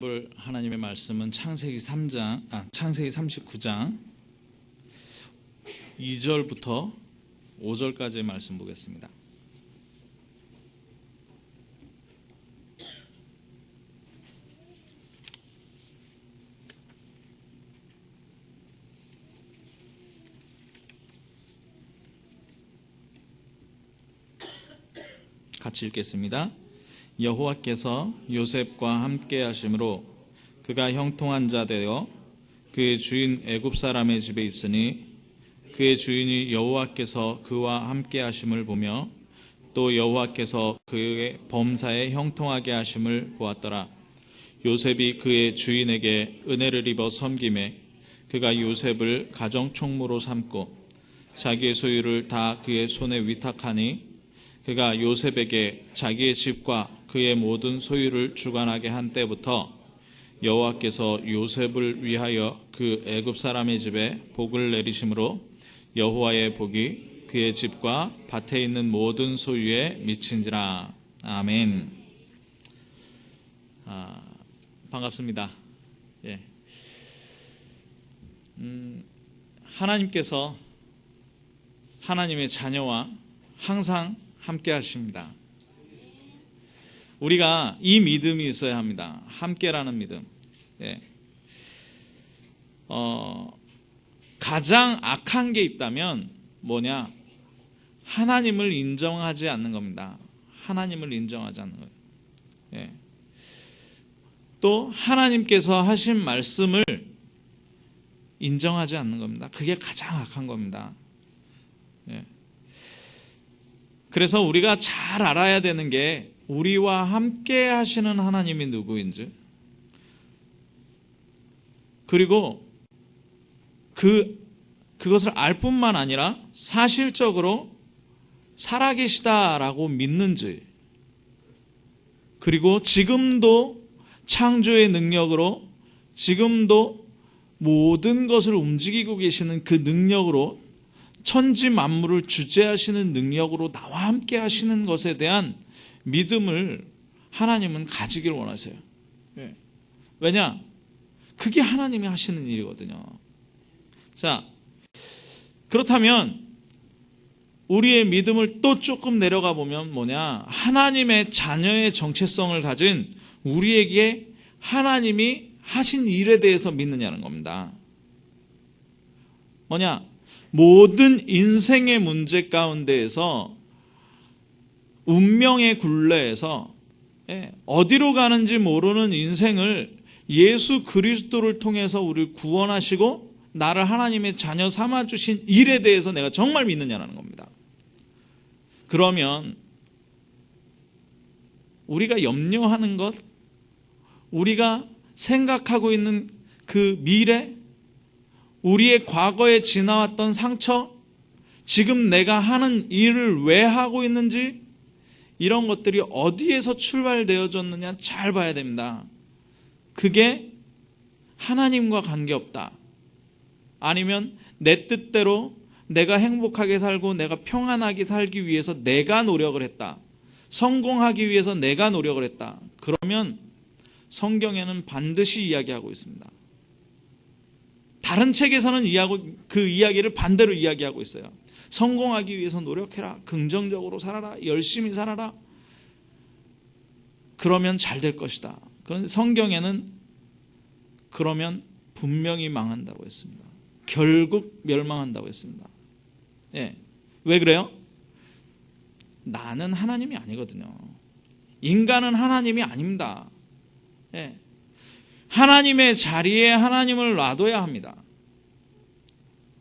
볼 하나님의 말씀은 창세기 39장 2절부터 5절까지의 말씀 보겠습니다. 같이 읽겠습니다. 여호와께서 요셉과 함께 하심으로 그가 형통한 자 되어 그의 주인 애굽 사람의 집에 있으니 그의 주인이 여호와께서 그와 함께 하심을 보며 또 여호와께서 그의 범사에 형통하게 하심을 보았더라. 요셉이 그의 주인에게 은혜를 입어 섬김에 그가 요셉을 가정 총무로 삼고 자기의 소유를 다 그의 손에 위탁하니 그가 요셉에게 자기의 집과 그의 모든 소유를 주관하게 한 때부터 여호와께서 요셉을 위하여 그 애굽 사람의 집에 복을 내리심으로 여호와의 복이 그의 집과 밭에 있는 모든 소유에 미친지라. 아멘. 반갑습니다. 예. 하나님께서 하나님의 자녀와 항상 함께 하십니다. 우리가 이 믿음이 있어야 합니다. 함께라는 믿음. 예. 가장 악한 게 있다면 뭐냐? 하나님을 인정하지 않는 겁니다. 하나님을 인정하지 않는 거예요. 예. 또 하나님께서 하신 말씀을 인정하지 않는 겁니다. 그게 가장 악한 겁니다. 예. 그래서 우리가 잘 알아야 되는 게 우리와 함께 하시는 하나님이 누구인지, 그리고 그것을 알 뿐만 아니라 사실적으로 살아계시다라고 믿는지, 그리고 지금도 창조의 능력으로 지금도 모든 것을 움직이고 계시는 그 능력으로 천지 만물을 주재하시는 능력으로 나와 함께 하시는 것에 대한 믿음을 하나님은 가지길 원하세요. 예. 왜냐? 그게 하나님이 하시는 일이거든요. 자, 그렇다면 우리의 믿음을 또 조금 내려가 보면 뭐냐? 하나님의 자녀의 정체성을 가진 우리에게 하나님이 하신 일에 대해서 믿느냐는 겁니다. 뭐냐? 모든 인생의 문제 가운데에서 운명의 굴레에서 어디로 가는지 모르는 인생을 예수 그리스도를 통해서 우리를 구원하시고 나를 하나님의 자녀 삼아주신 일에 대해서 내가 정말 믿느냐는 겁니다. 그러면 우리가 염려하는 것, 우리가 생각하고 있는 그 미래, 우리의 과거에 지나왔던 상처, 지금 내가 하는 일을 왜 하고 있는지, 이런 것들이 어디에서 출발되어졌느냐 잘 봐야 됩니다. 그게 하나님과 관계없다. 아니면 내 뜻대로 내가 행복하게 살고 내가 평안하게 살기 위해서 내가 노력을 했다. 성공하기 위해서 내가 노력을 했다. 그러면 성경에는 반드시 이야기하고 있습니다. 다른 책에서는 그 이야기를 반대로 이야기하고 있어요. 성공하기 위해서 노력해라. 긍정적으로 살아라. 열심히 살아라. 그러면 잘 될 것이다. 그런데 성경에는 그러면 분명히 망한다고 했습니다. 결국 멸망한다고 했습니다. 예. 왜 그래요? 나는 하나님이 아니거든요. 인간은 하나님이 아닙니다. 예. 하나님의 자리에 하나님을 놔둬야 합니다.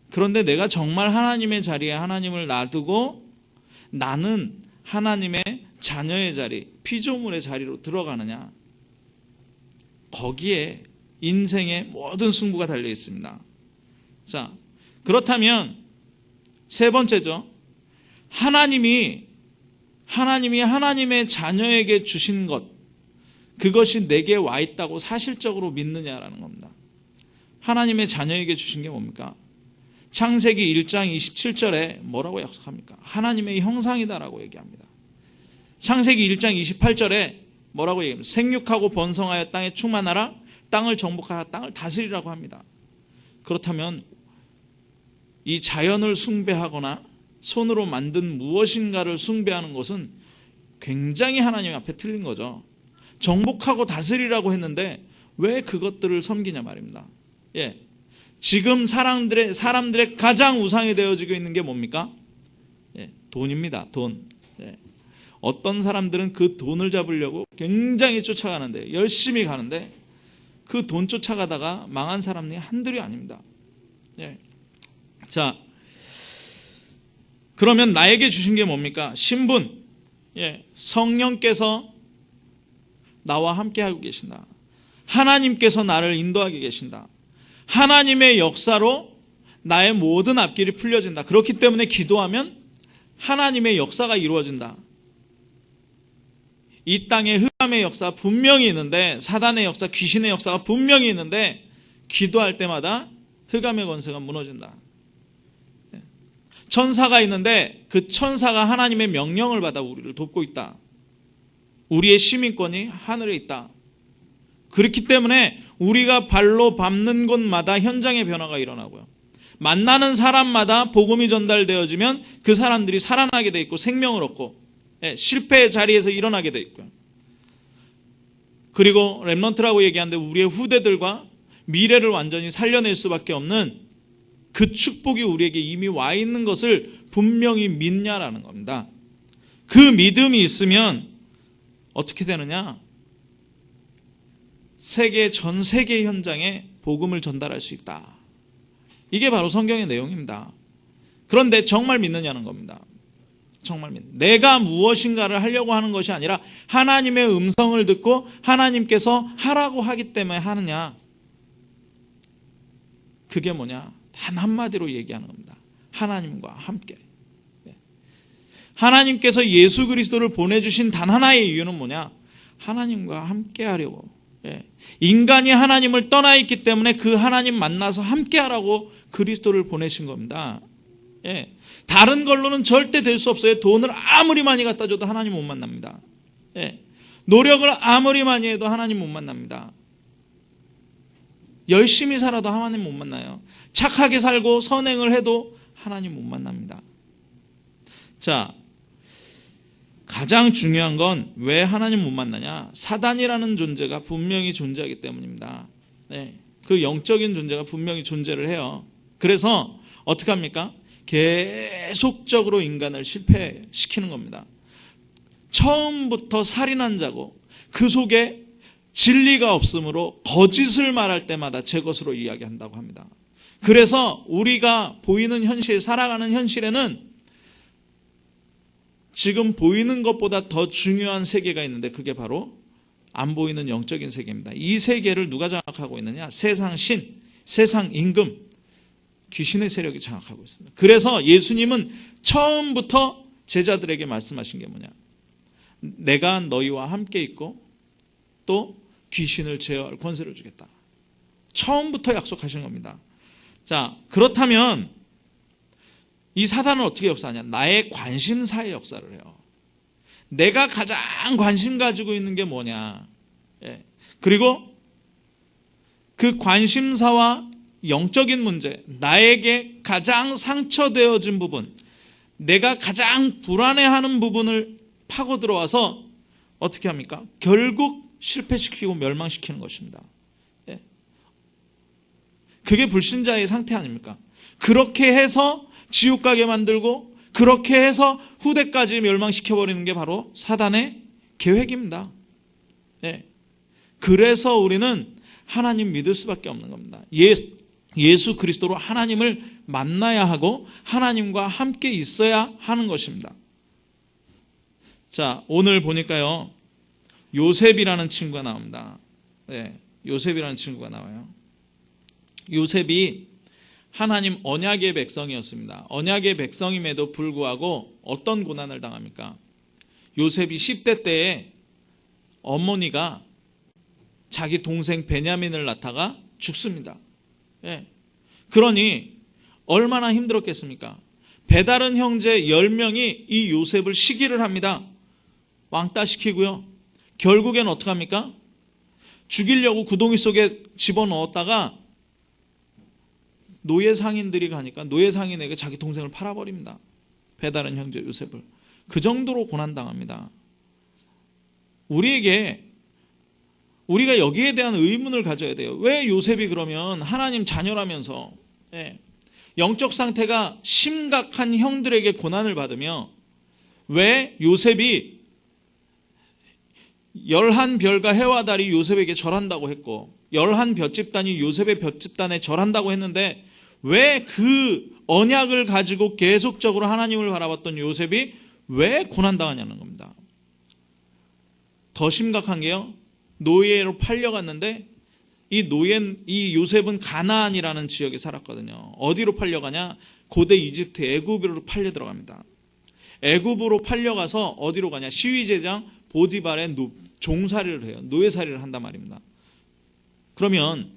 그런데 내가 정말 하나님의 자리에 하나님을 놔두고 나는 하나님의 자녀의 자리, 피조물의 자리로 들어가느냐? 거기에 인생의 모든 승부가 달려 있습니다. 자, 그렇다면 세 번째죠. 하나님이 하나님의 자녀에게 주신 것, 그것이 내게 와 있다고 사실적으로 믿느냐라는 겁니다. 하나님의 자녀에게 주신 게 뭡니까? 창세기 1장 27절에 뭐라고 약속합니까? 하나님의 형상이다라고 얘기합니다. 창세기 1장 28절에 뭐라고 얘기합니까? 생육하고 번성하여 땅에 충만하라, 땅을 정복하라, 땅을 다스리라고 합니다. 그렇다면 이 자연을 숭배하거나 손으로 만든 무엇인가를 숭배하는 것은 굉장히 하나님 앞에 틀린 거죠. 정복하고 다스리라고 했는데 왜 그것들을 섬기냐 말입니다. 예. 지금 사람들의 가장 우상이 되어지고 있는 게 뭡니까? 예, 돈입니다. 돈. 예. 어떤 사람들은 그 돈을 잡으려고 굉장히 쫓아가는데, 열심히 가는데 그 돈 쫓아가다가 망한 사람이 한둘이 아닙니다. 예. 자, 그러면 나에게 주신 게 뭡니까? 신분. 예, 성령께서 나와 함께하고 계신다. 하나님께서 나를 인도하게 계신다. 하나님의 역사로 나의 모든 앞길이 풀려진다. 그렇기 때문에 기도하면 하나님의 역사가 이루어진다. 이 땅에 흑암의 역사 분명히 있는데, 사단의 역사, 귀신의 역사가 분명히 있는데, 기도할 때마다 흑암의 권세가 무너진다. 천사가 있는데 그 천사가 하나님의 명령을 받아 우리를 돕고 있다. 우리의 시민권이 하늘에 있다. 그렇기 때문에 우리가 발로 밟는 곳마다 현장의 변화가 일어나고요. 만나는 사람마다 복음이 전달되어지면 그 사람들이 살아나게 돼 있고 생명을 얻고, 실패의 자리에서 일어나게 돼 있고요. 그리고 렘넌트라고 얘기하는데 우리의 후대들과 미래를 완전히 살려낼 수밖에 없는 그 축복이 우리에게 이미 와 있는 것을 분명히 믿냐라는 겁니다. 그 믿음이 있으면 어떻게 되느냐? 전 세계 현장에 복음을 전달할 수 있다. 이게 바로 성경의 내용입니다. 그런데 정말 믿느냐는 겁니다. 정말 내가 무엇인가를 하려고 하는 것이 아니라 하나님의 음성을 듣고 하나님께서 하라고 하기 때문에 하느냐? 그게 뭐냐? 단 한마디로 얘기하는 겁니다. 하나님과 함께. 하나님께서 예수 그리스도를 보내주신 단 하나의 이유는 뭐냐? 하나님과 함께 하려고. 인간이 하나님을 떠나 있기 때문에 그 하나님 만나서 함께 하라고 그리스도를 보내신 겁니다. 다른 걸로는 절대 될 수 없어요. 돈을 아무리 많이 갖다 줘도 하나님 못 만납니다. 노력을 아무리 많이 해도 하나님 못 만납니다. 열심히 살아도 하나님 못 만나요. 착하게 살고 선행을 해도 하나님 못 만납니다. 자, 가장 중요한 건 왜 하나님 못 만나냐? 사단이라는 존재가 분명히 존재하기 때문입니다. 그 영적인 존재가 분명히 존재를 해요. 그래서 어떻게 합니까? 계속적으로 인간을 실패시키는 겁니다. 처음부터 살인한 자고 그 속에 진리가 없으므로 거짓을 말할 때마다 제 것으로 이야기한다고 합니다. 그래서 우리가 보이는 현실, 살아가는 현실에는 지금 보이는 것보다 더 중요한 세계가 있는데 그게 바로 안 보이는 영적인 세계입니다. 이 세계를 누가 장악하고 있느냐? 세상 신, 세상 임금, 귀신의 세력이 장악하고 있습니다. 그래서 예수님은 처음부터 제자들에게 말씀하신 게 뭐냐? 내가 너희와 함께 있고 또 귀신을 제어할 권세를 주겠다. 처음부터 약속하신 겁니다. 자, 그렇다면 이 사단은 어떻게 역사하냐? 나의 관심사의 역사를 해요. 내가 가장 관심 가지고 있는 게 뭐냐? 그리고 그 관심사와 영적인 문제, 나에게 가장 상처되어진 부분, 내가 가장 불안해하는 부분을 파고 들어와서 어떻게 합니까? 결국 실패시키고 멸망시키는 것입니다. 그게 불신자의 상태 아닙니까? 그렇게 해서 지옥 가게 만들고 그렇게 해서 후대까지 멸망시켜버리는 게 바로 사단의 계획입니다. 그래서 우리는 하나님 믿을 수밖에 없는 겁니다. 예수 그리스도로 하나님을 만나야 하고 하나님과 함께 있어야 하는 것입니다. 자, 오늘 보니까요, 요셉이라는 친구가 나옵니다. 요셉이라는 친구가 나와요. 요셉이 하나님 언약의 백성이었습니다. 언약의 백성임에도 불구하고 어떤 고난을 당합니까? 요셉이 10대 때에 어머니가 자기 동생 베냐민을 낳다가 죽습니다. 그러니 얼마나 힘들었겠습니까? 배다른 형제 10명이 이 요셉을 시기를 합니다. 왕따시키고요. 결국엔 어떡합니까? 죽이려고 구덩이 속에 집어넣었다가 노예 상인들이 가니까 노예 상인에게 자기 동생을 팔아버립니다. 배다른 형제 요셉을. 그 정도로 고난당합니다. 우리가 여기에 대한 의문을 가져야 돼요. 왜 요셉이 그러면 하나님 자녀라면서 영적 상태가 심각한 형들에게 고난을 받으며 왜 요셉이 11별과 해와 달이 요셉에게 절한다고 했고 11볏집단이 요셉의 볏집단에 절한다고 했는데 왜 그 언약을 가지고 계속적으로 하나님을 바라봤던 요셉이 왜 고난당하냐는 겁니다. 더 심각한 게요. 노예로 팔려갔는데 이 요셉은 가나안이라는 지역에 살았거든요. 어디로 팔려가냐? 고대 이집트 애굽으로 팔려 들어갑니다. 애굽으로 팔려가서 어디로 가냐? 시위제장 보디발의 종살이를 해요. 노예살이를 한단 말입니다. 그러면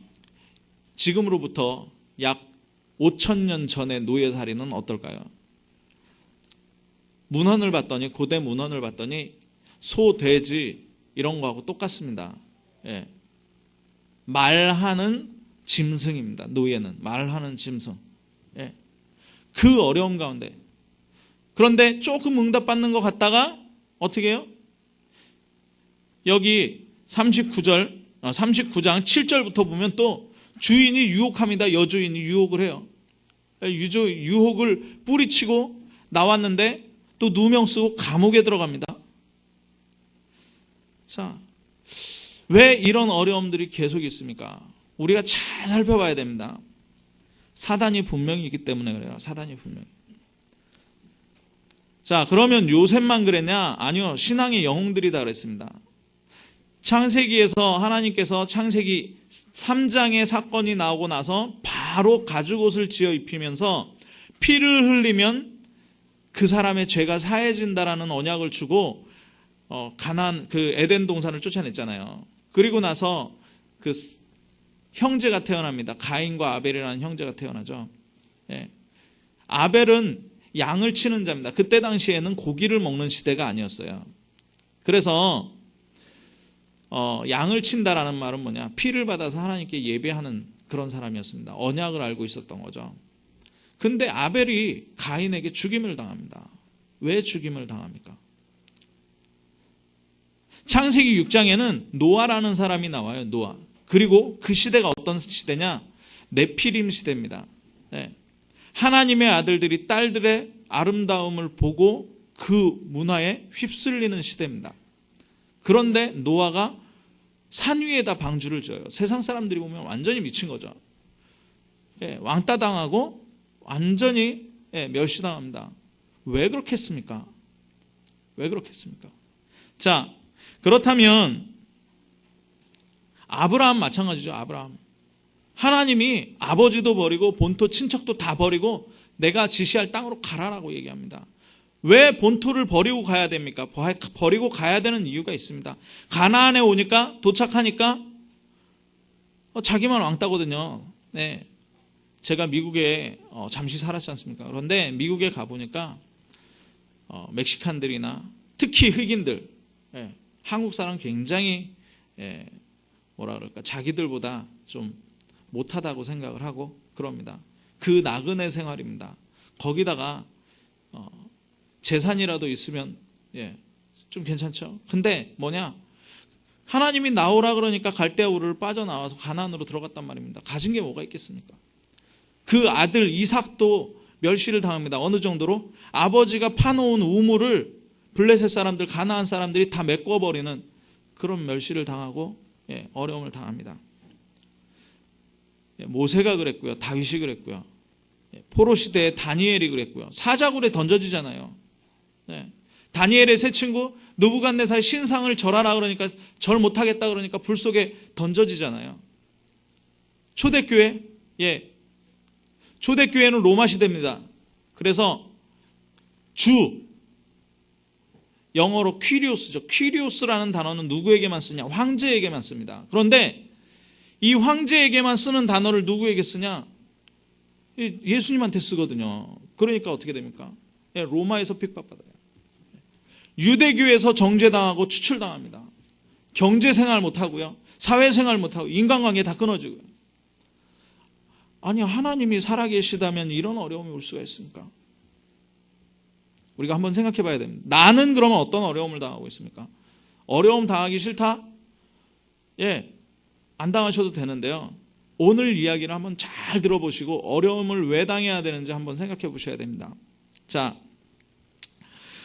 지금으로부터 약 5,000년 전의 노예살이는 어떨까요? 문헌을 봤더니 고대 문헌을 봤더니 소, 돼지 이런 거하고 똑같습니다. 말하는 짐승입니다. 노예는 말하는 짐승. 그 어려움 가운데 그런데 조금 응답받는 것 같다가 어떻게 해요? 여기 39장 7절부터 보면 또 주인이 유혹합니다. 여주인이 유혹을 해요. 유혹을 뿌리치고 나왔는데 또 누명 쓰고 감옥에 들어갑니다. 자, 왜 이런 어려움들이 계속 있습니까? 우리가 잘 살펴봐야 됩니다. 사단이 분명히 있기 때문에 그래요. 사단이 분명히. 자, 그러면 요셉만 그랬냐? 아니요. 신앙의 영웅들이 다 그랬습니다. 창세기에서 하나님께서 창세기 3장의 사건이 나오고 나서 바로 가죽옷을 지어 입히면서 피를 흘리면 그 사람의 죄가 사해진다라는 언약을 주고 가나안 그 에덴 동산을 쫓아냈잖아요. 그리고 나서 그 형제가 태어납니다. 가인과 아벨이라는 형제가 태어나죠. 아벨은 양을 치는 자입니다. 그때 당시에는 고기를 먹는 시대가 아니었어요. 그래서 양을 친다라는 말은 뭐냐? 피를 받아서 하나님께 예배하는 그런 사람이었습니다. 언약을 알고 있었던 거죠. 근데 아벨이 가인에게 죽임을 당합니다. 왜 죽임을 당합니까? 창세기 6장에는 노아라는 사람이 나와요. 노아. 그리고 그 시대가 어떤 시대냐? 네피림 시대입니다. 하나님의 아들들이 딸들의 아름다움을 보고 그 문화에 휩쓸리는 시대입니다. 그런데 노아가 산 위에다 방주를 지어요. 세상 사람들이 보면 완전히 미친 거죠. 왕따 당하고 완전히 멸시당합니다. 왜 그렇게 했습니까? 왜 그렇게 했습니까? 자, 그렇다면 아브라함 마찬가지죠. 아브라함. 하나님이 아버지도 버리고 본토 친척도 다 버리고 내가 지시할 땅으로 가라라고 얘기합니다. 왜 본토를 버리고 가야 됩니까? 버리고 가야 되는 이유가 있습니다. 가나안에 오니까 도착하니까 자기만 왕따거든요. 네. 제가 미국에 잠시 살았지 않습니까? 그런데 미국에 가보니까 멕시칸들이나 특히 흑인들, 한국 사람 굉장히 뭐라 그럴까 자기들보다 좀 못하다고 생각을 하고 그럽니다. 그 나그네 생활입니다. 거기다가 재산이라도 있으면 좀 괜찮죠. 근데 뭐냐? 하나님이 나오라 그러니까 갈대아우르를 빠져나와서 가나안으로 들어갔단 말입니다. 가진 게 뭐가 있겠습니까? 그 아들 이삭도 멸시를 당합니다. 어느 정도로? 아버지가 파놓은 우물을 블레셋 사람들, 가나안 사람들이 다 메꿔버리는 그런 멸시를 당하고 어려움을 당합니다. 모세가 그랬고요. 다윗이 그랬고요. 포로 시대에 다니엘이 그랬고요. 사자굴에 던져지잖아요. 다니엘의 새 친구 느부갓네살 신상을 절하라 그러니까 절 못하겠다 그러니까 불 속에 던져지잖아요. 초대교회, 초대교회는 로마 시대입니다. 그래서 영어로 퀴리오스죠. 퀴리오스라는 단어는 누구에게만 쓰냐? 황제에게만 씁니다. 그런데 이 황제에게만 쓰는 단어를 누구에게 쓰냐? 예수님한테 쓰거든요. 그러니까 어떻게 됩니까? 로마에서 핍박받아요. 유대교에서 정죄당하고 추출당합니다. 경제생활 못하고요, 사회생활 못하고 인간관계 다 끊어지고요. 아니, 하나님이 살아계시다면 이런 어려움이 올 수가 있습니까? 우리가 한번 생각해 봐야 됩니다. 나는 그러면 어떤 어려움을 당하고 있습니까? 어려움 당하기 싫다? 안 당하셔도 되는데요. 오늘 이야기를 한번 잘 들어보시고 어려움을 왜 당해야 되는지 한번 생각해 보셔야 됩니다. 자,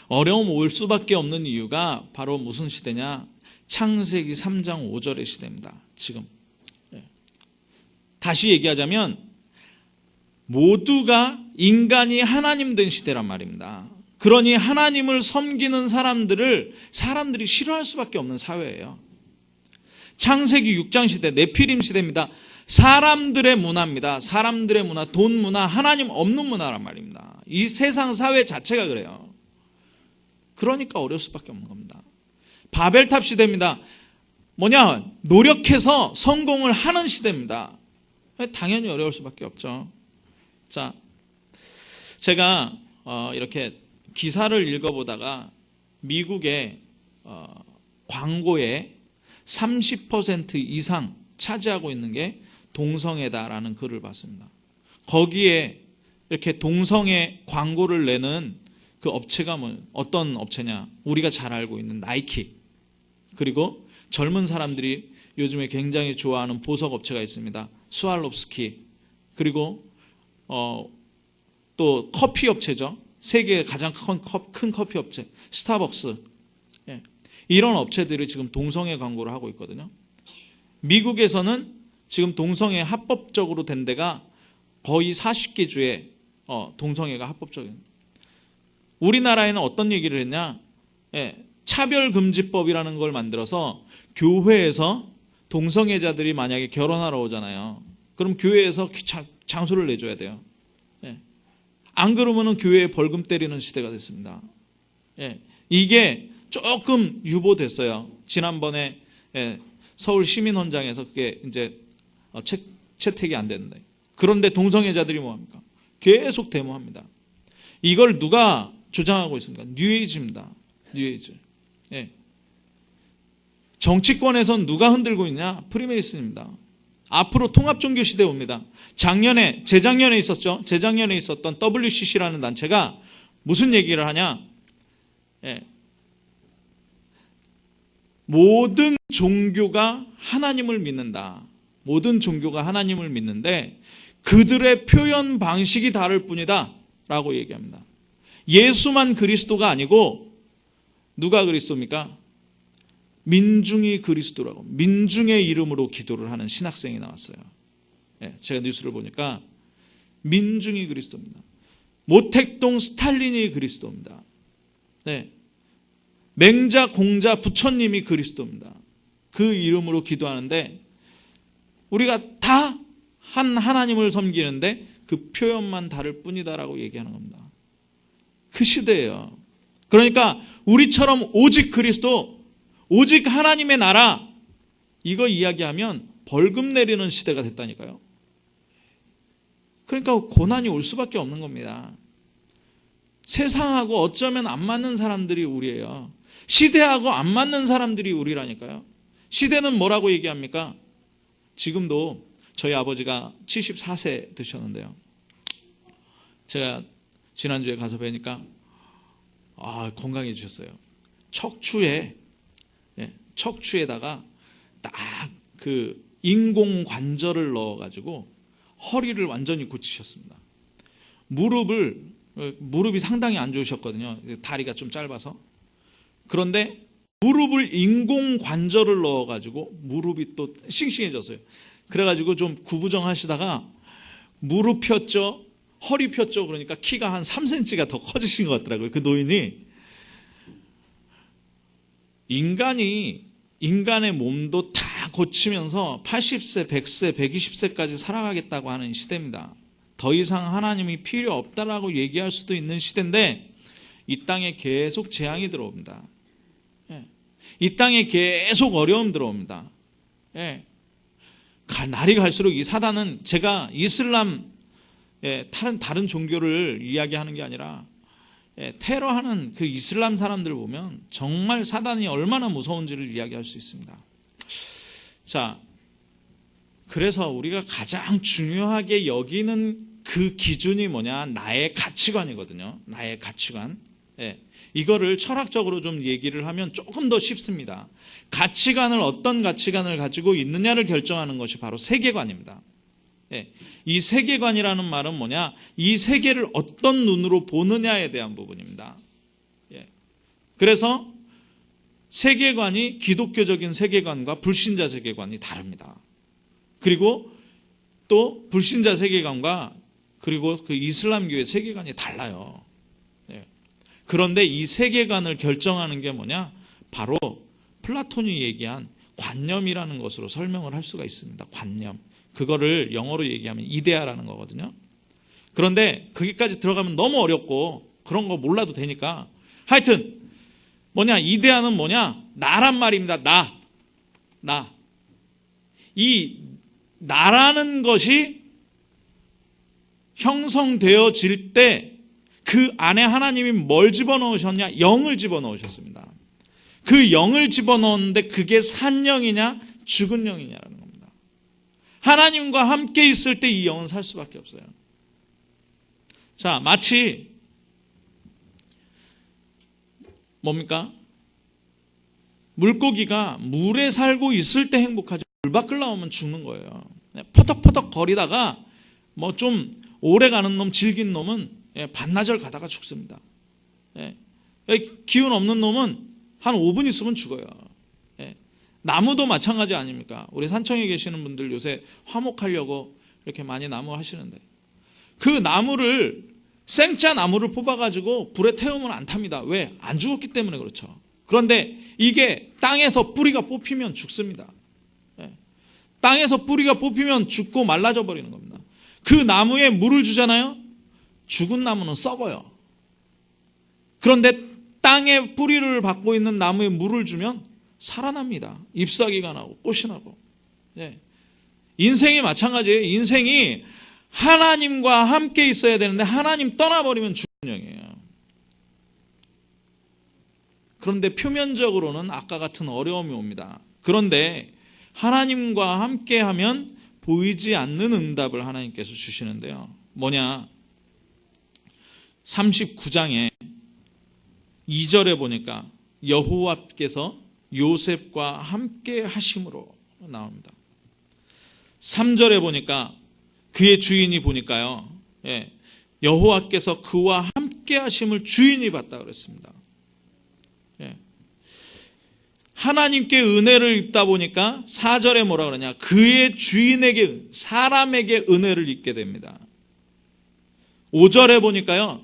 어려움 올 수밖에 없는 이유가 바로 무슨 시대냐? 창세기 3장 5절의 시대입니다. 지금. 다시 얘기하자면 모두가 인간이 하나님 된 시대란 말입니다. 그러니 하나님을 섬기는 사람들이 싫어할 수밖에 없는 사회예요. 창세기 6장 시대, 네피림 시대입니다. 사람들의 문화입니다. 사람들의 문화, 돈 문화, 하나님 없는 문화란 말입니다. 이 세상 사회 자체가 그래요. 그러니까 어려울 수밖에 없는 겁니다. 바벨탑 시대입니다. 노력해서 성공을 하는 시대입니다. 당연히 어려울 수밖에 없죠. 자, 제가 이렇게 기사를 읽어보다가 미국의 광고에 30% 이상 차지하고 있는 게 동성애다라는 글을 봤습니다. 거기에 이렇게 동성애 광고를 내는 그 업체가 어떤 업체냐? 우리가 잘 알고 있는 나이키, 그리고 젊은 사람들이 요즘에 굉장히 좋아하는 보석 업체가 있습니다. 스왈롭스키, 그리고 또 커피 업체죠. 세계의 가장 큰 커피 업체 스타벅스. 이런 업체들이 지금 동성애 광고를 하고 있거든요. 미국에서는 지금 동성애 합법적으로 된 데가 거의 40개 주에 동성애가 합법적인. 우리나라에는 어떤 얘기를 했냐? 차별금지법이라는 걸 만들어서 교회에서 동성애자들이 만약에 결혼하러 오잖아요. 그럼 교회에서 장소를 내줘야 돼요. 안 그러면은 교회에 벌금 때리는 시대가 됐습니다. 이게 조금 유보됐어요. 지난번에 서울 시민헌장에서 그게 이제 채택이 안 됐는데. 그런데 동성애자들이 뭐합니까? 계속 데모합니다. 이걸 누가 주장하고 있습니까? 뉴에이지입니다. 뉴에이지. 정치권에선 누가 흔들고 있냐? 프리메이슨입니다. 앞으로 통합종교 시대 옵니다. 재작년에 있었죠. 재작년에 있었던 WCC라는 단체가 무슨 얘기를 하냐? 모든 종교가 하나님을 믿는다. 모든 종교가 하나님을 믿는데 그들의 표현 방식이 다를 뿐이다 라고 얘기합니다. 예수만 그리스도가 아니고 누가 그리스도입니까? 민중이 그리스도라고, 민중의 이름으로 기도를 하는 신학생이 나왔어요. 제가 뉴스를 보니까 민중이 그리스도입니다. 모택동 스탈린이 그리스도입니다. 맹자 공자 부처님이 그리스도입니다. 그 이름으로 기도하는데 우리가 다 한 하나님을 섬기는데 그 표현만 다를 뿐이다라고 얘기하는 겁니다. 그 시대예요. 그러니까 우리처럼 오직 그리스도, 오직 하나님의 나라, 이거 이야기하면 벌금 내리는 시대가 됐다니까요. 그러니까 고난이 올 수밖에 없는 겁니다. 세상하고 어쩌면 안 맞는 사람들이 우리예요. 시대하고 안 맞는 사람들이 우리라니까요. 시대는 뭐라고 얘기합니까? 지금도 저희 아버지가 74세 되셨는데요. 제가 지난주에 가서 뵈니까 건강해지셨어요. 척추에다가 딱 그 인공관절을 넣어가지고 허리를 완전히 고치셨습니다. 무릎이 상당히 안 좋으셨거든요. 다리가 좀 짧아서. 그런데 무릎을 인공관절을 넣어가지고 무릎이 또 싱싱해졌어요. 그래가지고 좀 구부정하시다가 무릎 폈죠, 허리 폈죠. 그러니까 키가 한 3cm가 더 커지신 것 같더라고요. 그 노인이. 인간의 몸도 다 고치면서 80세, 100세, 120세까지 살아가겠다고 하는 시대입니다. 더 이상 하나님이 필요 없다라고 얘기할 수도 있는 시대인데 이 땅에 계속 재앙이 들어옵니다. 이 땅에 계속 어려움 들어옵니다. 날이 갈수록 이 사단은, 제가 이슬람 다른 종교를 이야기하는 게 아니라 테러하는 그 이슬람 사람들 보면 정말 사단이 얼마나 무서운지를 이야기할 수 있습니다. 자, 그래서 우리가 가장 중요하게 여기는 그 기준이 뭐냐? 나의 가치관이거든요. 나의 가치관. 이거를 철학적으로 좀 얘기를 하면 조금 더 쉽습니다. 가치관을 어떤 가치관을 가지고 있느냐를 결정하는 것이 바로 세계관입니다. 이 세계관이라는 말은 뭐냐? 이 세계를 어떤 눈으로 보느냐에 대한 부분입니다. 그래서 세계관이 기독교적인 세계관과 불신자 세계관이 다릅니다. 그리고 또 불신자 세계관과 그리고 그 이슬람교의 세계관이 달라요. 그런데 이 세계관을 결정하는 게 뭐냐? 바로 플라톤이 얘기한 관념이라는 것으로 설명을 할 수가 있습니다. 관념. 그거를 영어로 얘기하면 이데아라는 거거든요. 그런데 거기까지 들어가면 너무 어렵고 그런 거 몰라도 되니까 하여튼 뭐냐? 이데아는 뭐냐? 나란 말입니다. 나. 이 나라는 것이 형성되어질 때 그 안에 하나님이 뭘 집어넣으셨냐? 영을 집어넣으셨습니다. 그 영을 집어넣었는데 그게 산 영이냐? 죽은 영이냐라는 겁니다. 하나님과 함께 있을 때 이 영은 살 수밖에 없어요. 자, 마치 뭡니까? 물고기가 물에 살고 있을 때 행복하죠. 물 밖을 나오면 죽는 거예요. 퍼덕퍼덕 거리다가 뭐 좀 오래 가는 놈, 질긴 놈은 반나절 가다가 죽습니다. 기운 없는 놈은 한 5분 있으면 죽어요. 나무도 마찬가지 아닙니까? 우리 산청에 계시는 분들 요새 화목하려고 이렇게 많이 나무 하시는데 그 나무를 생짜 나무를 뽑아가지고 불에 태우면 안 탑니다. 왜? 안 죽었기 때문에 그렇죠. 그런데 이게 땅에서 뿌리가 뽑히면 죽습니다. 땅에서 뿌리가 뽑히면 죽고 말라져 버리는 겁니다. 그 나무에 물을 주잖아요. 죽은 나무는 썩어요. 그런데 땅에 뿌리를 받고 있는 나무에 물을 주면 살아납니다. 잎사귀가 나고 꽃이 나고. 인생이 마찬가지예요. 인생이 하나님과 함께 있어야 되는데 하나님 떠나버리면 죽은 영이에요. 그런데 표면적으로는 아까 같은 어려움이 옵니다. 그런데 하나님과 함께하면 보이지 않는 응답을 하나님께서 주시는데요. 뭐냐? 39장에 2절에 보니까 여호와께서 요셉과 함께 하심으로 나옵니다. 3절에 보니까 그의 주인이 보니까요. 여호와께서 그와 함께 하심을 주인이 봤다 그랬습니다. 하나님께 은혜를 입다 보니까 4절에 뭐라 그러냐? 그의 주인에게, 사람에게 은혜를 입게 됩니다. 5절에 보니까요.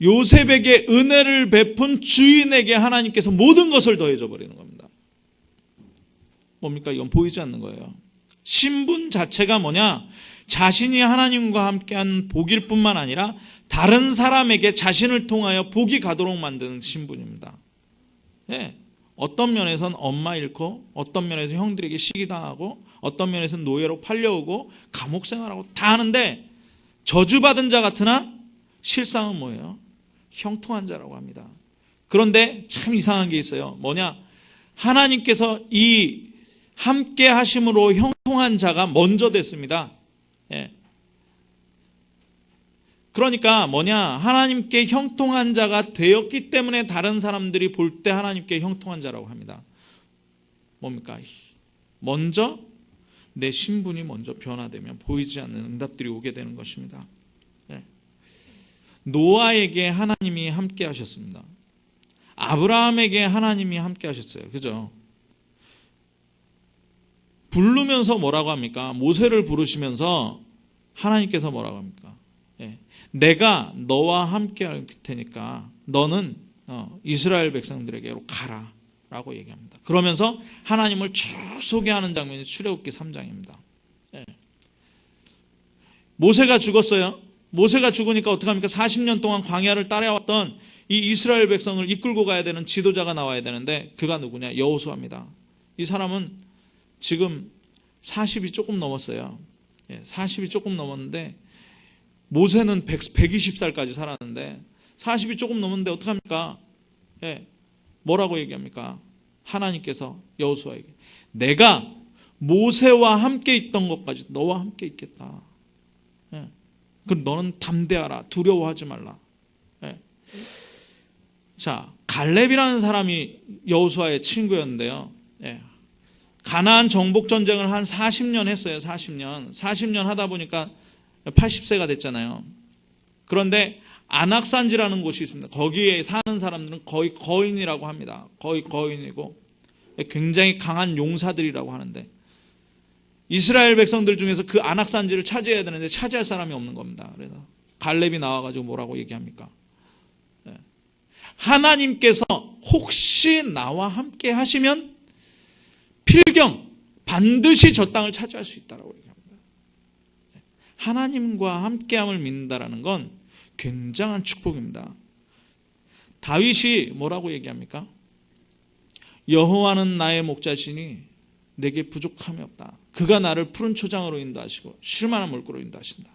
요셉에게 은혜를 베푼 주인에게 하나님께서 모든 것을 더해줘 버리는 겁니다. 뭡니까? 이건 보이지 않는 거예요. 신분 자체가 뭐냐? 자신이 하나님과 함께한 복일 뿐만 아니라 다른 사람에게 자신을 통하여 복이 가도록 만드는 신분입니다. 어떤 면에서는 엄마 잃고 어떤 면에서 형들에게 시기당하고 어떤 면에서는 노예로 팔려오고 감옥 생활하고 다 하는데 저주받은 자 같으나 실상은 뭐예요? 형통한 자라고 합니다. 그런데 참 이상한 게 있어요. 뭐냐? 하나님께서 이 함께 하심으로 형통한 자가 먼저 됐습니다. 그러니까 뭐냐? 하나님께 형통한 자가 되었기 때문에 다른 사람들이 볼 때 하나님께 형통한 자라고 합니다. 뭡니까? 먼저 내 신분이 먼저 변화되면 보이지 않는 응답들이 오게 되는 것입니다. 노아에게 하나님이 함께 하셨습니다. 아브라함에게 하나님이 함께 하셨어요. 그죠? 부르면서 뭐라고 합니까? 모세를 부르시면서 하나님께서 뭐라고 합니까? 내가 너와 함께 할 테니까 너는 이스라엘 백성들에게로 가라 라고 얘기합니다. 그러면서 하나님을 쭉 소개하는 장면이 출애굽기 3장입니다. 모세가 죽었어요. 모세가 죽으니까 어떡합니까? 40년 동안 광야를 따라왔던 이 이스라엘 백성을 이끌고 가야 되는 지도자가 나와야 되는데 그가 누구냐? 여호수아입니다. 이 사람은 지금 40이 조금 넘었어요. 40이 조금 넘었는데 모세는 120살까지 살았는데 40이 조금 넘었는데 어떡합니까? 뭐라고 얘기합니까? 하나님께서 여호수아에게 내가 모세와 함께 있던 것까지 너와 함께 있겠다. 그럼 너는 담대하라. 두려워하지 말라. 자, 갈렙이라는 사람이 여호수아의 친구였는데요. 가나안 정복 전쟁을 한 40년 했어요. 40년 하다 보니까 80세가 됐잖아요. 그런데 안악산지라는 곳이 있습니다. 거기에 사는 사람들은 거의 거인이라고 합니다. 거의 거인이고 굉장히 강한 용사들이라고 하는데 이스라엘 백성들 중에서 그 안악산지를 차지해야 되는데 차지할 사람이 없는 겁니다. 그래서 갈렙이 나와가지고 뭐라고 얘기합니까? 하나님께서 혹시 나와 함께 하시면 필경 반드시 저 땅을 차지할 수 있다라고 얘기합니다. 하나님과 함께함을 믿는다라는 건 굉장한 축복입니다. 다윗이 뭐라고 얘기합니까? 여호와는 나의 목자시니 내게 부족함이 없다. 그가 나를 푸른 초장으로 인도하시고 쉴만한 물가로 인도하신다.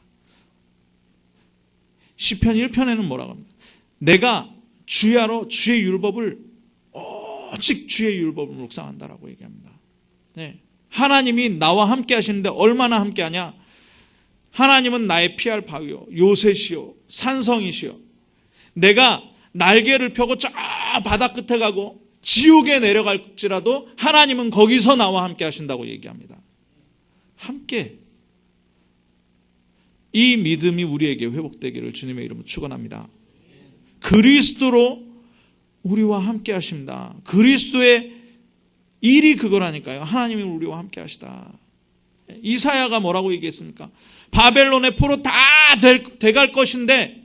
시편 1편에는 뭐라고 합니까? 내가 주야로 주의 율법을 오직 주의 율법을 묵상한다라고 얘기합니다. 하나님이 나와 함께 하시는데 얼마나 함께 하냐? 하나님은 나의 피할 바위요 요새시요 산성이시요 내가 날개를 펴고 저 바다 끝에 가고 지옥에 내려갈지라도 하나님은 거기서 나와 함께 하신다고 얘기합니다. 함께. 이 믿음이 우리에게 회복되기를 주님의 이름으로 축원합니다. 그리스도로 우리와 함께 하십니다. 그리스도의 일이 그거라니까요. 하나님이 우리와 함께 하시다. 이사야가 뭐라고 얘기했습니까? 바벨론의 포로 다 돼갈 것인데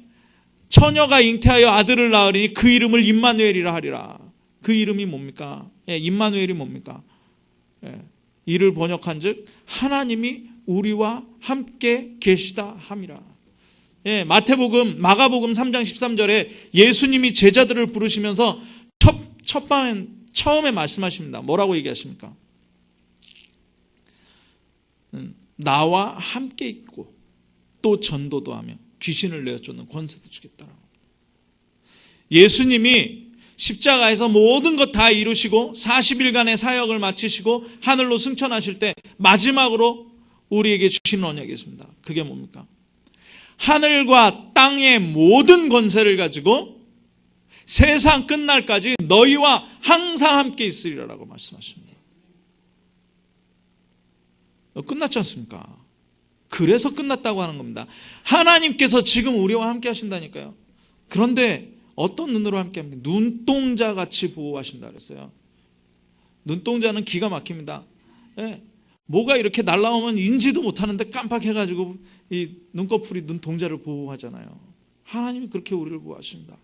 처녀가 잉태하여 아들을 낳으리니 그 이름을 임마누엘이라 하리라. 그 이름이 뭡니까? 임마누엘이 뭡니까? 이를 번역한즉 하나님이 우리와 함께 계시다 함이라. 마가복음 3장 13절에 예수님이 제자들을 부르시면서 처음에 말씀하십니다. 뭐라고 얘기하십니까? 나와 함께 있고 또 전도도 하며 귀신을 내어쫓는 권세도 주겠다라고. 예수님이 십자가에서 모든 것 다 이루시고 40일간의 사역을 마치시고 하늘로 승천하실 때 마지막으로 우리에게 주신 언약이 있습니다. 그게 뭡니까? 하늘과 땅의 모든 권세를 가지고 세상 끝날까지 너희와 항상 함께 있으리라고 말씀하십니다. 끝났지 않습니까? 그래서 끝났다고 하는 겁니다. 하나님께서 지금 우리와 함께 하신다니까요. 그런데 어떤 눈으로 함께 합니까? 눈동자같이 보호하신다 그랬어요. 눈동자는 기가 막힙니다. 뭐가 이렇게 날라오면 인지도 못하는데 깜빡해가지고 이 눈꺼풀이 눈동자를 보호하잖아요. 하나님이 그렇게 우리를 보호하십니다.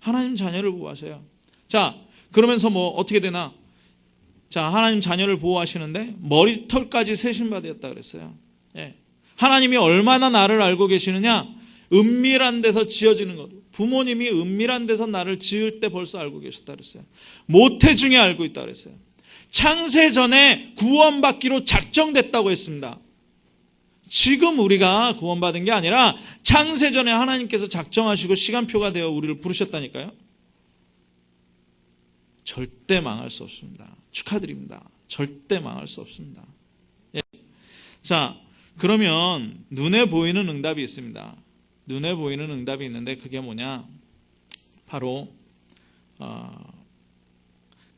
하나님 자녀를 보호하세요. 자, 그러면서 뭐 어떻게 되나? 자, 하나님 자녀를 보호하시는데 머리털까지 세신받았다 그랬어요. 하나님이 얼마나 나를 알고 계시느냐? 은밀한 데서 지어지는 것. 부모님이 은밀한 데서 나를 지을 때 벌써 알고 계셨다 그랬어요. 모태 중에 알고 있다 그랬어요. 창세 전에 구원받기로 작정됐다고 했습니다. 지금 우리가 구원받은 게 아니라 창세 전에 하나님께서 작정하시고 시간표가 되어 우리를 부르셨다니까요. 절대 망할 수 없습니다. 축하드립니다. 절대 망할 수 없습니다. 자, 그러면 눈에 보이는 응답이 있습니다. 눈에 보이는 응답이 있는데 그게 뭐냐? 바로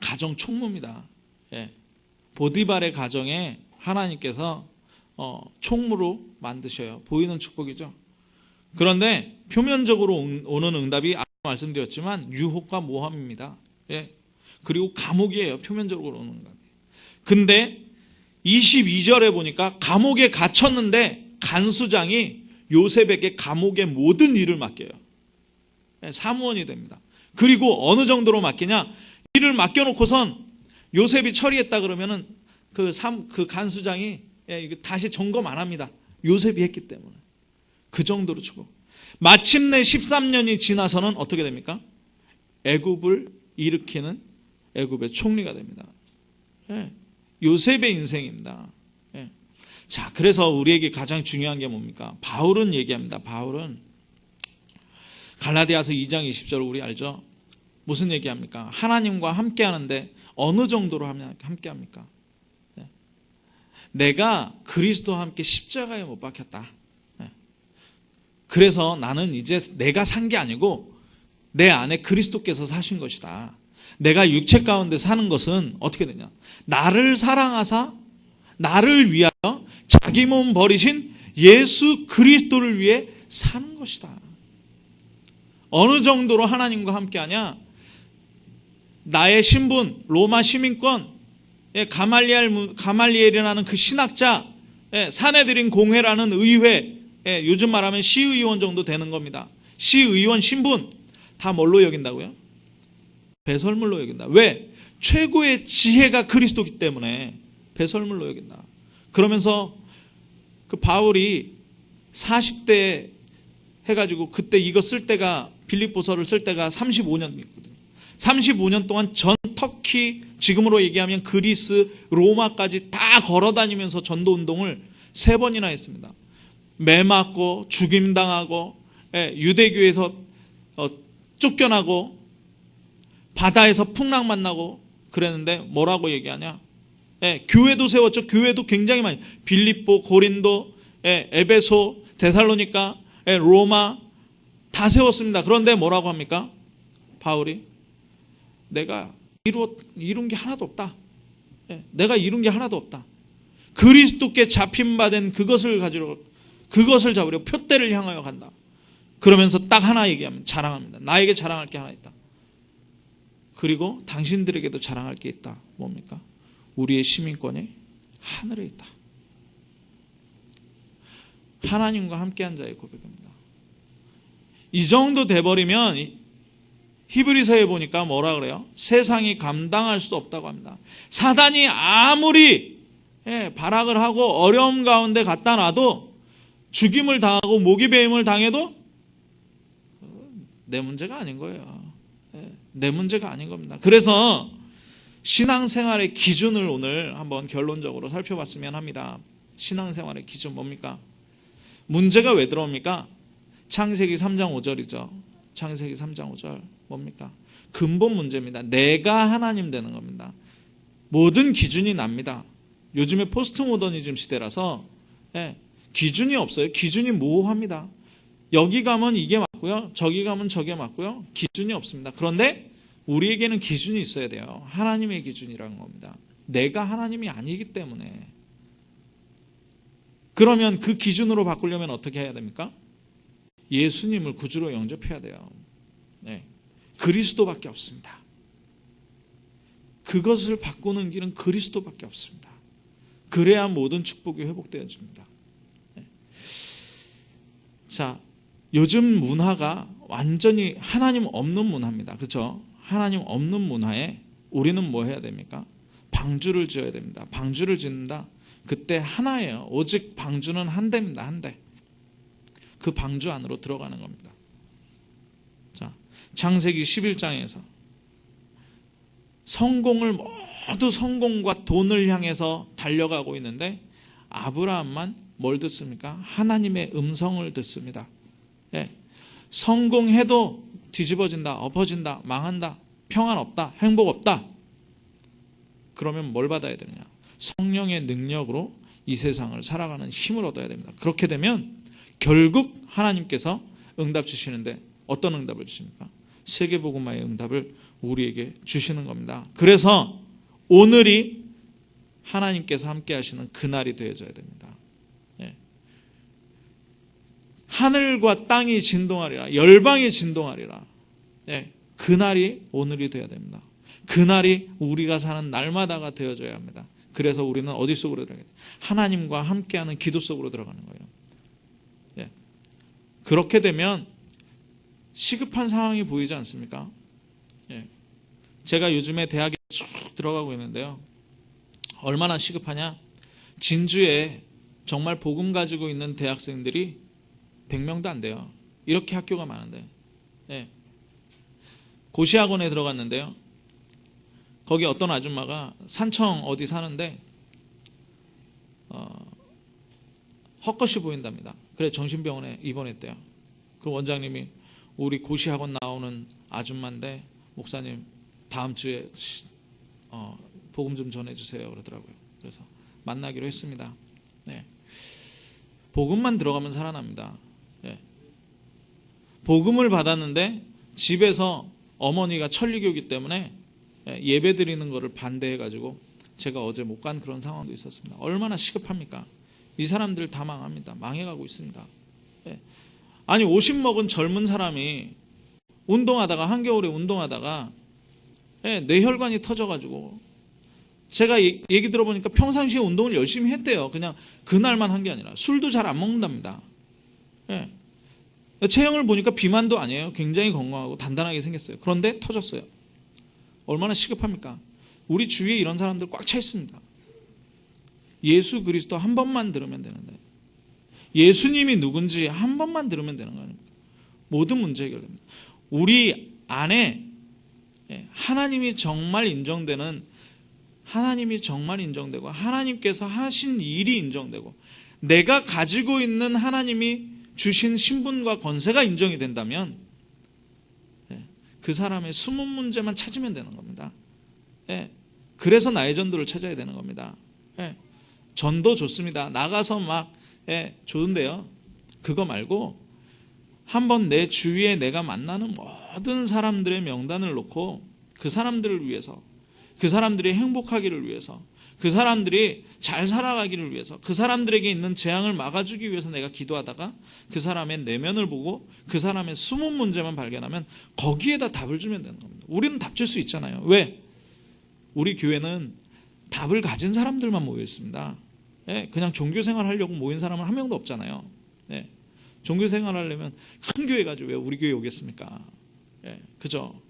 가정 총무입니다. 보디발의 가정에 하나님께서 총무로 만드셔요. 보이는 축복이죠. 그런데 표면적으로 오는 응답이 아까 말씀드렸지만 유혹과 모함입니다. 그리고 감옥이에요. 표면적으로 오는 응답이. 근데 22절에 보니까 감옥에 갇혔는데 간수장이 요셉에게 감옥의 모든 일을 맡겨요. 사무원이 됩니다. 그리고 어느 정도로 맡기냐? 일을 맡겨놓고선 요셉이 처리했다 그러면은 그 간수장이 다시 점검 안 합니다. 요셉이 했기 때문에. 그 정도로 주고. 마침내 13년이 지나서는 어떻게 됩니까? 애굽을 일으키는 애굽의 총리가 됩니다. 요셉의 인생입니다. 자, 그래서 우리에게 가장 중요한 게 뭡니까? 바울은 얘기합니다. 바울은 갈라디아서 2장 20절 우리 알죠? 무슨 얘기합니까? 하나님과 함께 하는데 어느 정도로 함께 합니까? 내가 그리스도와 함께 십자가에 못 박혔다. 그래서 나는 이제 내가 산 게 아니고 내 안에 그리스도께서 사신 것이다. 내가 육체 가운데 사는 것은 어떻게 되냐? 나를 사랑하사 나를 위하여 자기 몸 버리신 예수 그리스도를 위해 사는 것이다. 어느 정도로 하나님과 함께하냐? 나의 신분, 로마 시민권, 가말리엘이라는 그 신학자, 사내들인 공회라는 의회, 요즘 말하면 시의원 정도 되는 겁니다. 시의원 신분 다 뭘로 여긴다고요? 배설물로 여긴다. 왜? 최고의 지혜가 그리스도이기 때문에 배설물로 여긴다. 그러면서 그 바울이 40대 해가지고 그때 이거 쓸 때가 빌립보서를 쓸 때가 35년이거든요. 35년 동안 전 터키, 지금으로 얘기하면 그리스, 로마까지 다 걸어다니면서 전도운동을 3번이나 했습니다. 매 맞고 죽임당하고 유대교에서 쫓겨나고 바다에서 풍랑 만나고 그랬는데 뭐라고 얘기하냐? 교회도 세웠죠. 교회도 굉장히 많이 빌립보, 고린도, 에베소, 데살로니가, 로마 다 세웠습니다. 그런데 뭐라고 합니까? 바울이 내가 이룬 게 하나도 없다. 내가 이룬 게 하나도 없다. 그리스도께 잡힘받은 그것을 잡으려 표대를 향하여 간다. 그러면서 딱 하나 얘기하면 자랑합니다. 나에게 자랑할 게 하나 있다. 그리고 당신들에게도 자랑할 게 있다. 뭡니까? 우리의 시민권이 하늘에 있다. 하나님과 함께한 자의 고백입니다. 이 정도 돼버리면 히브리서에 보니까 뭐라 그래요? 세상이 감당할 수 없다고 합니다. 사단이 아무리 발악을 하고 어려움 가운데 갖다 놔도 죽임을 당하고 모기배임을 당해도 내 문제가 아닌 거예요. 내 문제가 아닌 겁니다. 그래서 신앙생활의 기준을 오늘 한번 결론적으로 살펴봤으면 합니다. 신앙생활의 기준 뭡니까? 문제가 왜 들어옵니까? 창세기 3장 5절이죠. 창세기 3장 5절 뭡니까? 근본 문제입니다. 내가 하나님 되는 겁니다. 모든 기준이 납니다. 요즘에 포스트 모더니즘 시대라서 기준이 없어요. 기준이 모호합니다. 여기 가면 이게 맞고요. 저기 가면 저게 맞고요. 기준이 없습니다. 그런데 우리에게는 기준이 있어야 돼요. 하나님의 기준이라는 겁니다. 내가 하나님이 아니기 때문에. 그러면 그 기준으로 바꾸려면 어떻게 해야 됩니까? 예수님을 구주로 영접해야 돼요. 그리스도밖에 없습니다. 그것을 바꾸는 길은 그리스도밖에 없습니다. 그래야 모든 축복이 회복되어집니다. 자, 요즘 문화가 완전히 하나님 없는 문화입니다. 그렇죠? 하나님 없는 문화에 우리는 뭐 해야 됩니까? 방주를 지어야 됩니다. 방주를 짓는다. 그때 하나예요. 오직 방주는 한 대입니다. 한 대. 그 방주 안으로 들어가는 겁니다. 자, 창세기 11장에서 성공을 모두 성공과 돈을 향해서 달려가고 있는데 아브라함만 뭘 듣습니까? 하나님의 음성을 듣습니다. 성공해도 뒤집어진다, 엎어진다, 망한다, 평안 없다, 행복 없다. 그러면 뭘 받아야 되느냐? 성령의 능력으로 이 세상을 살아가는 힘을 얻어야 됩니다. 그렇게 되면 결국 하나님께서 응답 주시는데 어떤 응답을 주십니까? 세계복음화의 응답을 우리에게 주시는 겁니다. 그래서 오늘이 하나님께서 함께 하시는 그날이 되어져야 됩니다. 하늘과 땅이 진동하리라, 열방이 진동하리라. 그날이 오늘이 되어야 됩니다. 그날이 우리가 사는 날마다가 되어져야 합니다. 그래서 우리는 어디 속으로 들어가야 돼요? 하나님과 함께하는 기도 속으로 들어가는 거예요. 그렇게 되면 시급한 상황이 보이지 않습니까? 제가 요즘에 대학에 쭉 들어가고 있는데요. 얼마나 시급하냐? 진주에 정말 복음 가지고 있는 대학생들이 100명도 안 돼요. 이렇게 학교가 많은데. 고시학원에 들어갔는데요. 거기 어떤 아줌마가 산청 어디 사는데 헛것이 보인답니다. 그래 정신병원에 입원했대요. 그 원장님이 우리 고시학원 나오는 아줌마인데 목사님 다음 주에 복음 좀 전해주세요 그러더라고요. 그래서 만나기로 했습니다. 네. 복음만 들어가면 살아납니다. 네. 복음을 받았는데 집에서 어머니가 천리교이기 때문에 예배 드리는 것을 반대해가지고 제가 어제 못 간 그런 상황도 있었습니다. 얼마나 시급합니까? 이 사람들 다 망합니다. 망해가고 있습니다. 아니 50 먹은 젊은 사람이 운동하다가 한겨울에 운동하다가 뇌혈관이 터져가지고 제가 얘기 들어보니까 평상시에 운동을 열심히 했대요. 그냥 그날만 한 게 아니라 술도 잘 안 먹는답니다. 체형을 보니까 비만도 아니에요. 굉장히 건강하고 단단하게 생겼어요. 그런데 터졌어요. 얼마나 시급합니까? 우리 주위에 이런 사람들 꽉 차 있습니다. 예수 그리스도 한 번만 들으면 되는데 예수님이 누군지 한 번만 들으면 되는 거 아닙니까? 모든 문제 해결됩니다. 우리 안에 하나님이 정말 인정되고 하나님께서 하신 일이 인정되고 내가 가지고 있는 하나님이 주신 신분과 권세가 인정이 된다면 그 사람의 숨은 문제만 찾으면 되는 겁니다. 그래서 나의 전도를 찾아야 되는 겁니다. 전도 좋습니다. 나가서 막 좋은데요. 그거 말고 한번 내 주위에 내가 만나는 모든 사람들의 명단을 놓고 그 사람들을 위해서, 그 사람들이 행복하기를 위해서, 그 사람들이 잘 살아가기를 위해서, 그 사람들에게 있는 재앙을 막아주기 위해서 내가 기도하다가 그 사람의 내면을 보고 그 사람의 숨은 문제만 발견하면 거기에다 답을 주면 되는 겁니다. 우리는 답 줄 수 있잖아요. 왜? 우리 교회는 답을 가진 사람들만 모여 있습니다. 그냥 종교생활 하려고 모인 사람은 한 명도 없잖아요. 종교생활 하려면 큰 교회 가지고 왜 우리 교회 오겠습니까? 그죠?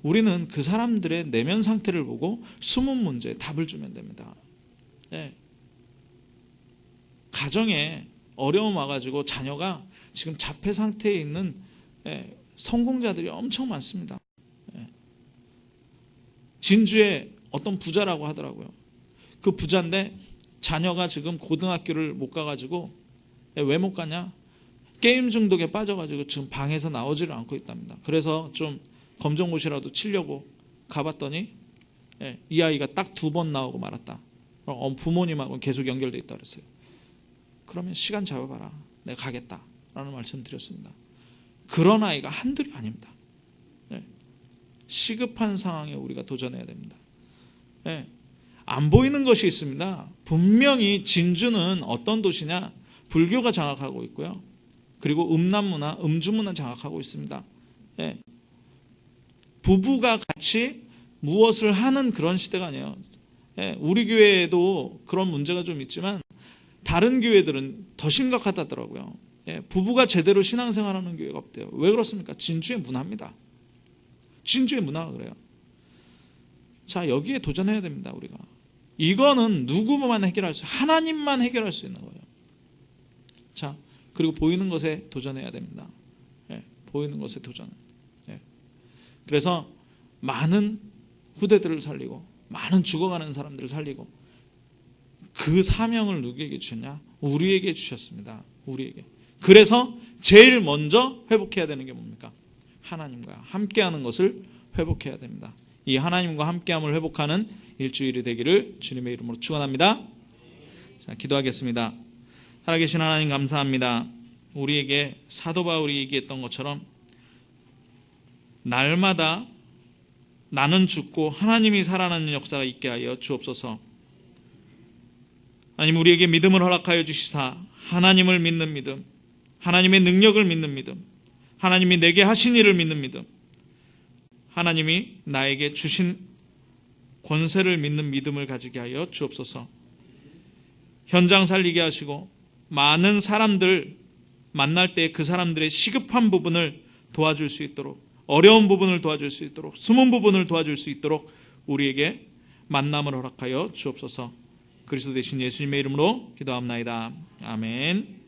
우리는 그 사람들의 내면 상태를 보고 숨은 문제에 답을 주면 됩니다. 가정에 어려움 와가지고 자녀가 지금 자폐 상태에 있는 성공자들이 엄청 많습니다. 진주에 어떤 부자라고 하더라고요. 그 부자인데 자녀가 지금 고등학교를 못 가가지고 왜 못 가냐? 게임 중독에 빠져가지고 지금 방에서 나오지를 않고 있답니다. 그래서 좀 검정고시라도 치려고 가봤더니 이 아이가 딱 2번 나오고 말았다. 부모님하고 계속 연결돼 있다 그랬어요. 그러면 시간 잡아봐라. 내가 가겠다. 라는 말씀 드렸습니다. 그런 아이가 한둘이 아닙니다. 시급한 상황에 우리가 도전해야 됩니다. 안 보이는 것이 있습니다. 분명히 진주는 어떤 도시냐? 불교가 장악하고 있고요. 그리고 음란문화, 음주문화 장악하고 있습니다. 부부가 같이 무엇을 하는 그런 시대가 아니에요. 우리 교회에도 그런 문제가 좀 있지만 다른 교회들은 더 심각하다더라고요. 부부가 제대로 신앙생활하는 교회가 없대요. 왜 그렇습니까? 진주의 문화입니다. 진주의 문화가 그래요. 자, 여기에 도전해야 됩니다. 우리가. 이거는 누구만 해결할 수, 하나님만 해결할 수 있는 거예요. 자, 그리고 보이는 것에 도전해야 됩니다. 보이는 것에 도전. 그래서 많은 후대들을 살리고 많은 죽어가는 사람들을 살리고 그 사명을 누구에게 주셨냐? 우리에게 주셨습니다. 우리에게. 그래서 제일 먼저 회복해야 되는 게 뭡니까? 하나님과 함께하는 것을 회복해야 됩니다. 이 하나님과 함께함을 회복하는 일주일이 되기를 주님의 이름으로 축원합니다. 자, 기도하겠습니다. 살아계신 하나님 감사합니다. 우리에게 사도 바울이 얘기했던 것처럼 날마다 나는 죽고 하나님이 살아나는 역사가 있게 하여 주옵소서. 하나님, 우리에게 믿음을 허락하여 주시사 하나님을 믿는 믿음, 하나님의 능력을 믿는 믿음, 하나님이 내게 하신 일을 믿는 믿음, 하나님이 나에게 주신 권세를 믿는 믿음을 가지게 하여 주옵소서. 현장 살리게 하시고 많은 사람들 만날 때 그 사람들의 시급한 부분을 도와줄 수 있도록, 어려운 부분을 도와줄 수 있도록, 숨은 부분을 도와줄 수 있도록 우리에게 만남을 허락하여 주옵소서. 그리스도 되신 예수님의 이름으로 기도합나이다. 아멘.